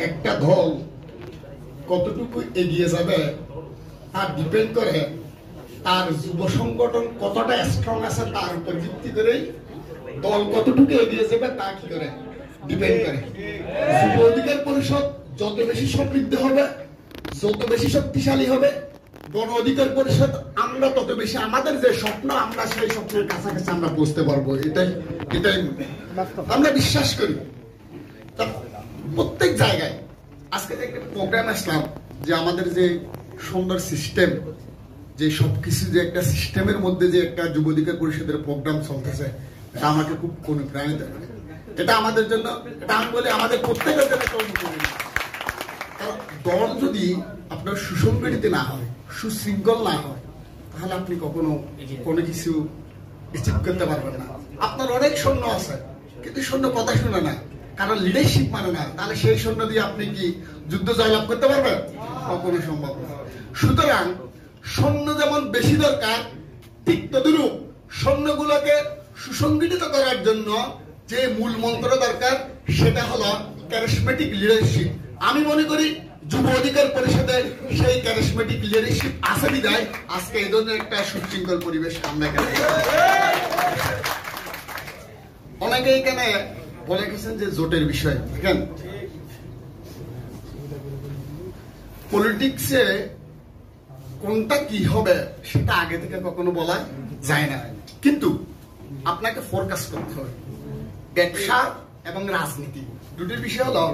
একটা দল কতটুকু এগিয়ে যাবে তার ডিপেন্ড করে তার যুব সংগঠন কতটা স্ট্রং আছে তার উপর ভিত্তি করেই দল কতটুকু এগিয়ে যাবে তা কি করে ডিপেন্ড করে। যুব অধিকার পরিষদ যত বেশি সমৃদ্ধ হবে, যত বেশি শক্তিশালী হবে, গণ অধিকার পরিষদ আমরা তত বেশি আমাদের যে স্বপ্ন আমরা সেই স্বপ্নের কাছাকাছি আমরা পৌঁছতে পারবো। এটাই আমরা বিশ্বাস করি। প্রত্যেক জায়গায় আজকে একটা প্রোগ্রাম আসলাম যে আমাদের যে সুন্দর সিস্টেম, যে সবকিছু যে একটা সিস্টেমের মধ্যে যে একটা যুব অধিকার পরিষদের প্রোগ্রাম চলতেছে, এটা আমাকে খুব অনুপ্রাণিত করে। এটা আমাদের জন্য, এটা আমি বলি আমাদের প্রত্যেকের জন্য দল যদি আপনার সুসংগঠিত না হয়, সুশৃঙ্খল না হয়, তাহলে আপনি কখনো কোনো কিছু অ্যাচিভ করতে পারবেন না। আপনার অনেক সৈন্য আছে কিন্তু সৈন্য কথা শুনে না, কারণ লিডারশিপ মানে না, তাহলে সেই সৈন্য দিয়ে আপনি কি যুদ্ধ জয়লাভ করতে পারবেন? কখনো সম্ভব না। সুতরাং সৈন্য যেমন বেশি দরকার, ঠিক তদুরূপ সৈন্যগুলোকে সুসংগঠিত করার জন্য যে মূল মন্ত্র দরকার সেটা হলো ক্যারিজমেটিক লিডারশিপ। আমি মনে করি যুব অধিকার পরিষদের সেই ক্যারিজমেটিক লিডারশিপ আছে বিধায় আজকে এই ধরনের একটা সুশৃঙ্খল পরিবেশ আমরা এখানে। অনেকে এখানে বলে গেছেন যে জোটের বিষয়, দেখেন পলিটিক্সে কোনটা কি হবে সেটা আগে থেকে কখনো বলা যায় না, কিন্তু আপনাকে ফোরকাস্ট করতে হবে। ব্যবসা এবং রাজনীতি দুটির বিষয় হলো